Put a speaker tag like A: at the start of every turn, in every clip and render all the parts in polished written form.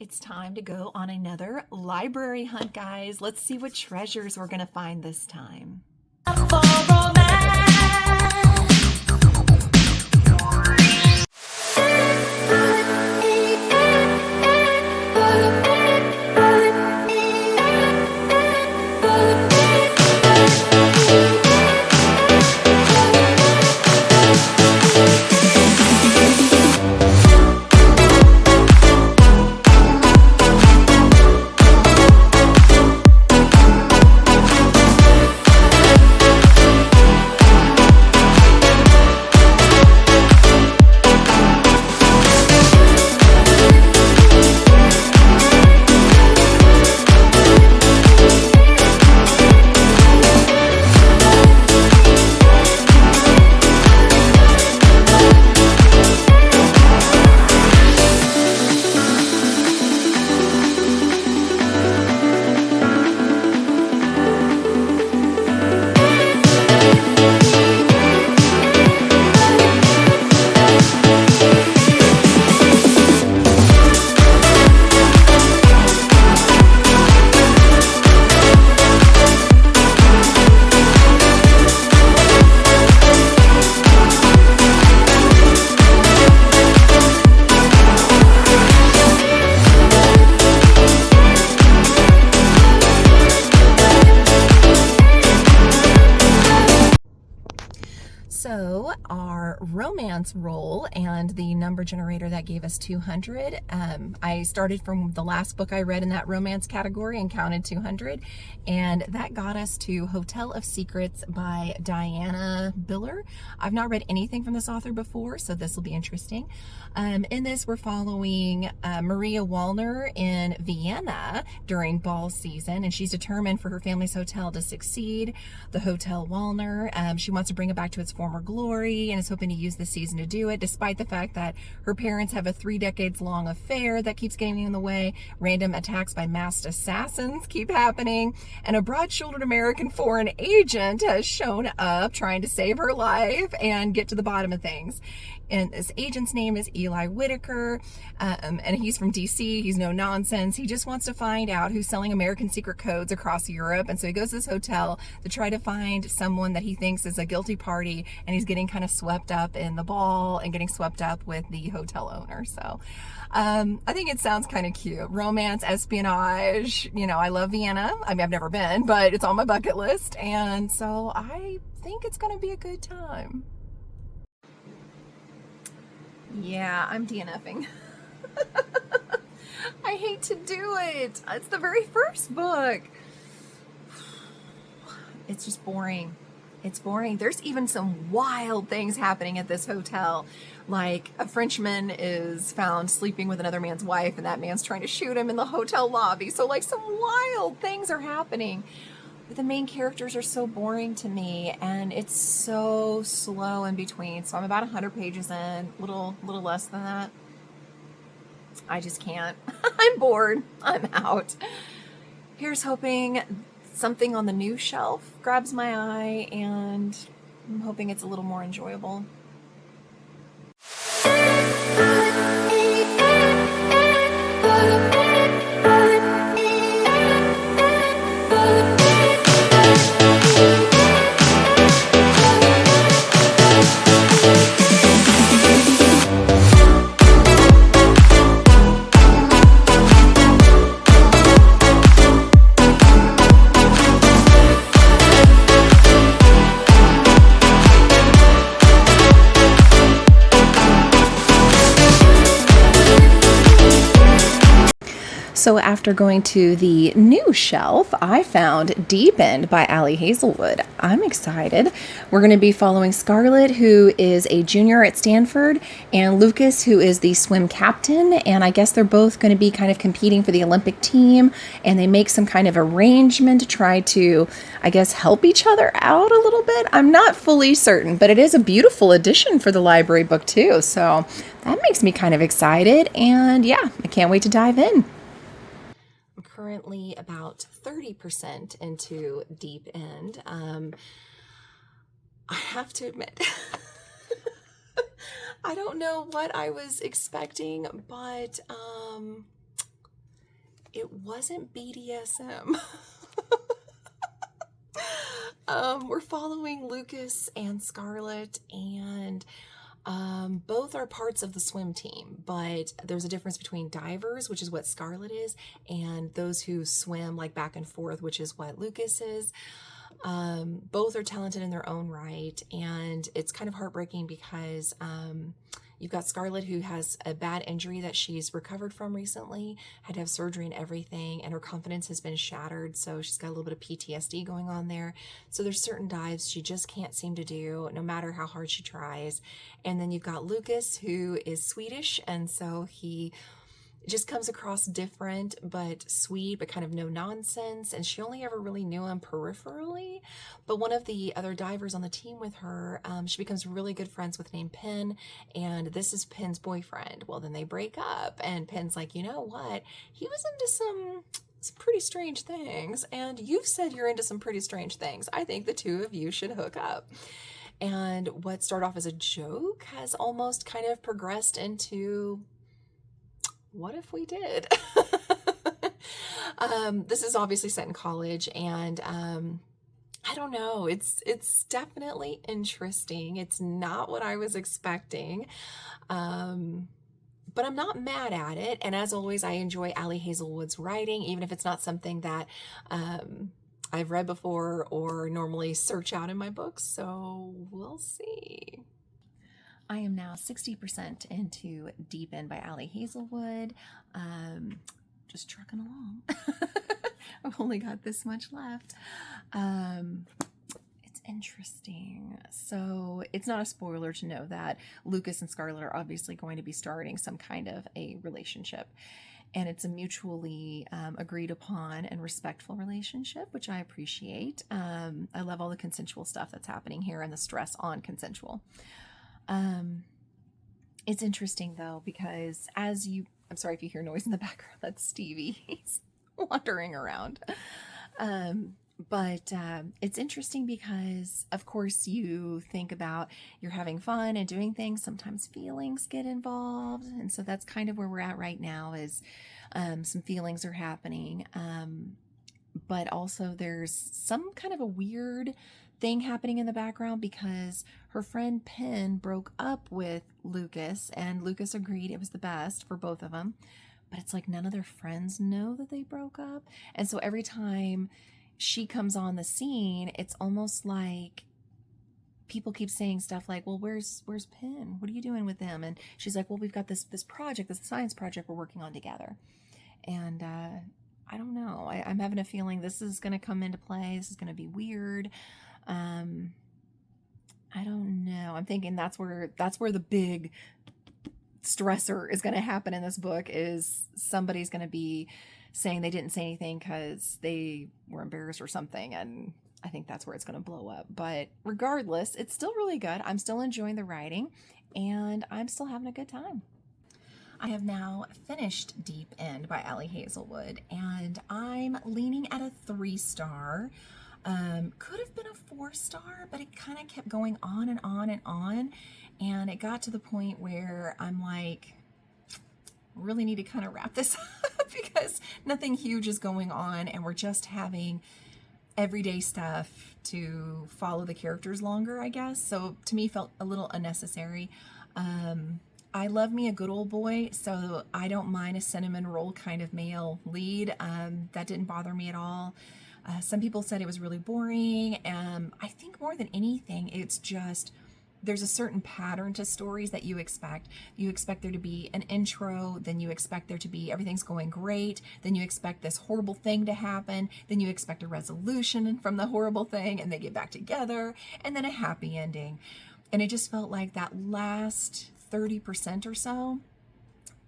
A: It's time to go on another library hunt, guys. Let's see what treasures we're going to find this time. So our romance roll and the number generator that gave us 200, I started from the last book I read in that romance category and counted 200, and that got us to Hotel of Secrets by Diana Biller. I've not read anything from this author before, so this will be interesting. In this, we're following Maria Wallner in Vienna during ball season, and she's determined for her family's hotel to succeed. The Hotel Wallner, she wants to bring it back to its former glory and is hoping to use the season to do it, despite the fact that her parents have a 3 decades long affair that keeps getting in the way. Random attacks by masked assassins keep happening, and a broad-shouldered American foreign agent has shown up trying to save her life and get to the bottom of things. And this agent's name is Eli Whitaker, and he's from DC. He's no nonsense. He just wants to find out who's selling American secret codes across Europe. And so he goes to this hotel to try to find someone that he thinks is a guilty party, and he's getting kind of swept up in the ball and getting swept up with the hotel owner. So I think it sounds kind of cute. Romance, espionage. You know, I love Vienna. I mean, I've never been, but it's on my bucket list. And so I think it's going to be a good time. Yeah, I'm DNFing. I hate to do it. It's the very first book. It's just boring. It's boring. There's even some wild things happening at this hotel. Like a Frenchman is found sleeping with another man's wife, and that man's trying to shoot him in the hotel lobby. So like some wild things are happening. But the main characters are so boring to me, and it's so slow in between. So I'm about 100 pages in, little less than that. I just can't. I'm bored. I'm out. Here's hoping something on the new shelf grabs my eye, and I'm hoping it's a little more enjoyable. So after going to the new shelf, I found Deep End by Ali Hazelwood. I'm excited. We're going to be following Scarlett, who is a junior at Stanford, and Lucas, who is the swim captain. And I guess they're both going to be kind of competing for the Olympic team, and they make some kind of arrangement to try to, I guess, help each other out a little bit. I'm not fully certain, but it is a beautiful addition for the library book too. So that makes me kind of excited. And yeah, I can't wait to dive in. Currently about 30% into Deep End. I have to admit, I don't know what I was expecting, but it wasn't BDSM. We're following Lucas and Scarlett, and both are parts of the swim team, but there's a difference between divers, which is what Scarlett is, and those who swim like back and forth, which is what Lucas is. Both are talented in their own right, and it's kind of heartbreaking because you've got Scarlett, who has a bad injury that she's recovered from recently, had to have surgery and everything, and her confidence has been shattered, so she's got a little bit of PTSD going on there. So there's certain dives she just can't seem to do, no matter how hard she tries. And then you've got Lucas, who is Swedish, and so he just comes across different but sweet, but kind of no nonsense, and she only ever really knew him peripherally. But one of the other divers on the team with her, she becomes really good friends with, named Penn, and this is Penn's boyfriend. Well, then they break up, and Penn's like, you know what, he was into some pretty strange things, and you've said you're into some pretty strange things. I think the two of you should hook up. And what started off as a joke has almost kind of progressed into, what if we did? This is obviously set in college, and I don't know, it's definitely interesting. It's not what I was expecting, but I'm not mad at it. And as always, I enjoy Ali Hazelwood's writing, even if it's not something that I've read before or normally search out in my books. So we'll see. I am now 60% into Deep End by Ali Hazelwood. Just trucking along. I've only got this much left. It's interesting. So it's not a spoiler to know that Lucas and Scarlett are obviously going to be starting some kind of a relationship. And it's a mutually agreed upon and respectful relationship, which I appreciate. I love all the consensual stuff that's happening here and the stress on consensual. It's interesting though, because I'm sorry if you hear noise in the background, that's Stevie. He's wandering around. But it's interesting because, of course, you think about you're having fun and doing things. Sometimes feelings get involved. And so that's kind of where we're at right now, is some feelings are happening. But also there's some kind of a weird thing happening in the background because her friend Penn broke up with Lucas, and Lucas agreed it was the best for both of them. But it's like none of their friends know that they broke up. And so every time she comes on the scene, it's almost like people keep saying stuff like, well, where's Penn? What are you doing with them? And she's like, well, we've got this project, this science project we're working on together. And I don't know. I'm having a feeling this is going to come into play. This is going to be weird. I don't know. I'm thinking that's where the big stressor is going to happen in this book, is somebody's going to be saying they didn't say anything because they were embarrassed or something, and I think that's where it's going to blow up. But regardless, it's still really good. I'm still enjoying the writing, and I'm still having a good time. I have now finished Deep End by Ali Hazelwood, and I'm leaning at a 3-star. Could have been a 4-star, but it kind of kept going on and on and on, and it got to the point where I'm like, really need to kind of wrap this up because nothing huge is going on, and we're just having everyday stuff to follow the characters longer, I guess. So to me, felt a little unnecessary. I love me a good old boy, so I don't mind a cinnamon roll kind of male lead. That didn't bother me at all. Some people said it was really boring. I think more than anything, it's just, there's a certain pattern to stories that you expect. You expect there to be an intro, then you expect there to be everything's going great, then you expect this horrible thing to happen, then you expect a resolution from the horrible thing, and they get back together, and then a happy ending. And it just felt like that last 30% or so,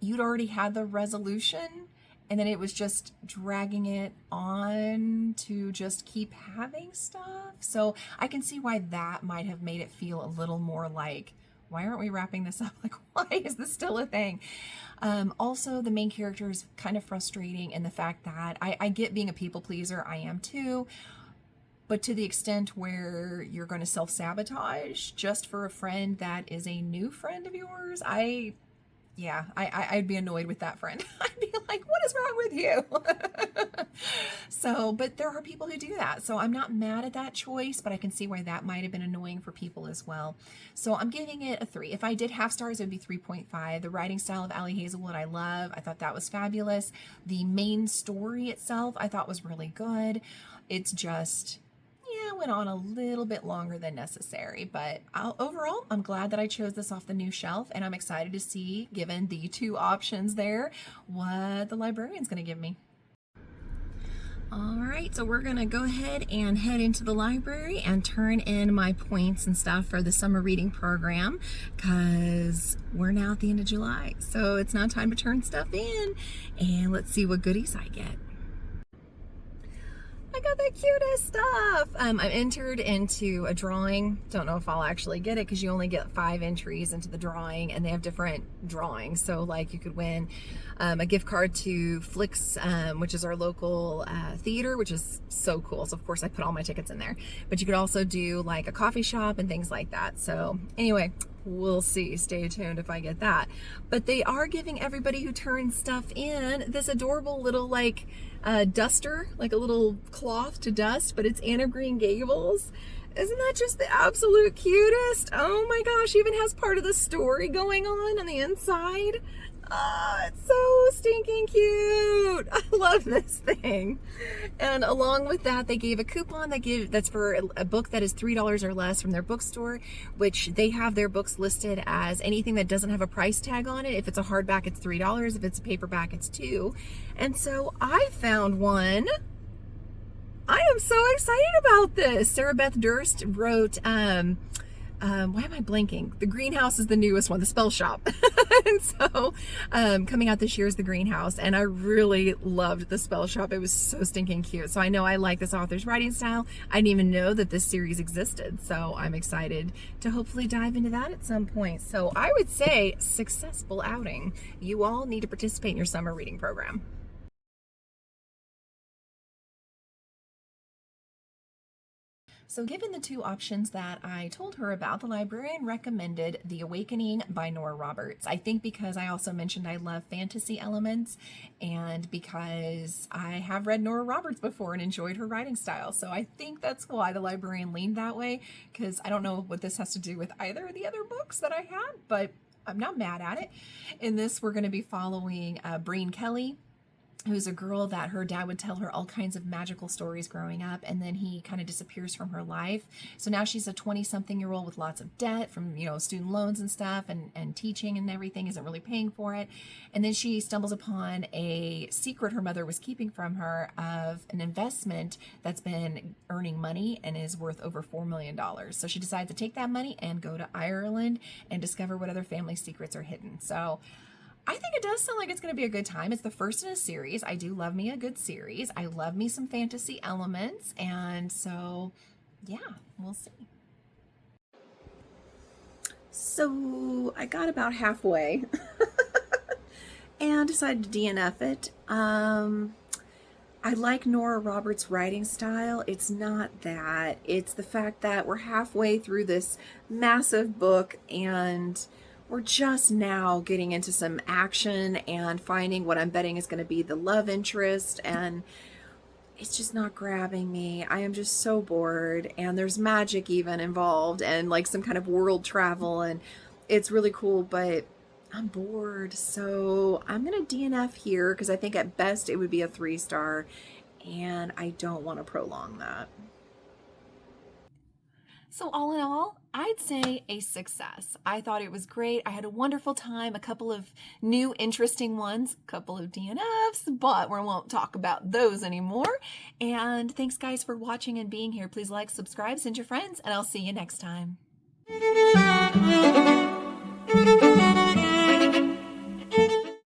A: you'd already had the resolution, and then it was just dragging it on to just keep having stuff. So I can see why that might have made it feel a little more like, why aren't we wrapping this up? Like, why is this still a thing? Also, the main character is kind of frustrating in the fact that I get being a people pleaser. I am too. But to the extent where you're going to self-sabotage just for a friend that is a new friend of yours, I'd be annoyed with that friend. I'd be like, what is wrong with you. So, but there are people who do that. So I'm not mad at that choice, but I can see why that might have been annoying for people as well. So I'm giving it a 3. If I did half stars, it would be 3.5. The writing style of Allie Hazelwood, I love. I thought that was fabulous. The main story itself, I thought was really good. It's just, yeah, went on a little bit longer than necessary, but overall, I'm glad that I chose this off the new shelf, and I'm excited to see, given the 2 options there, what the librarian's going to give me. All right, so we're gonna go ahead and head into the library and turn in my points and stuff for the summer reading program, because we're now at the end of July. So it's now time to turn stuff in, and let's see what goodies I get. I got the cutest stuff. I'm entered into a drawing. Don't know if I'll actually get it because you only get 5 entries into the drawing, and they have different drawings. So like you could win a gift card to Flicks, which is our local theater, which is so cool. So of course I put all my tickets in there, but you could also do like a coffee shop and things like that. So anyway, we'll see. Stay tuned if I get that. But they are giving everybody who turns stuff in this adorable little like duster, like a little cloth to dust, but it's Anne of Green Gables. Isn't that just the absolute cutest? Oh my gosh, even has part of the story going on the inside. Oh, it's so stinking cute. I love this thing. And along with that, they gave a coupon that's for a book that is $3 or less from their bookstore, which they have their books listed as anything that doesn't have a price tag on it. If it's a hardback, it's $3. If it's a paperback, it's $2. And so I found one. I am so excited about this. Sarah Beth Durst wrote, why am I blanking? The Greenhouse is the newest one, The Spell Shop. And so coming out this year is The Greenhouse, and I really loved The Spell Shop. It was so stinking cute. So I know I like this author's writing style. I didn't even know that this series existed, so I'm excited to hopefully dive into that at some point. So I would say successful outing. You all need to participate in your summer reading program. So given the 2 options that I told her about, the librarian recommended The Awakening by Nora Roberts. I think because I also mentioned I love fantasy elements, and because I have read Nora Roberts before and enjoyed her writing style. So I think that's why the librarian leaned that way, because I don't know what this has to do with either of the other books that I had, but I'm not mad at it. In this, we're going to be following Breen Kelly, who's a girl that her dad would tell her all kinds of magical stories growing up, and then he kind of disappears from her life. So now she's a 20-something-year-old with lots of debt from, student loans and stuff, and teaching and everything, isn't really paying for it. And then she stumbles upon a secret her mother was keeping from her of an investment that's been earning money and is worth over $4 million. So she decides to take that money and go to Ireland and discover what other family secrets are hidden. So I think it does sound like it's going to be a good time. It's the first in a series. I do love me a good series. I love me some fantasy elements. And so, yeah, we'll see. So I got about halfway and decided to DNF it. I like Nora Roberts' writing style. It's not that. It's the fact that we're halfway through this massive book, and we're just now getting into some action and finding what I'm betting is going to be the love interest, and it's just not grabbing me. I am just so bored, and there's magic even involved, and like some kind of world travel, and it's really cool, but I'm bored. So I'm going to DNF here because I think at best it would be a 3-star, and I don't want to prolong that. So all in all, I'd say a success. I thought it was great. I had a wonderful time, a couple of new interesting ones, a couple of DNFs, but we won't talk about those anymore. And thanks guys for watching and being here. Please like, subscribe, send your friends, and I'll see you next time.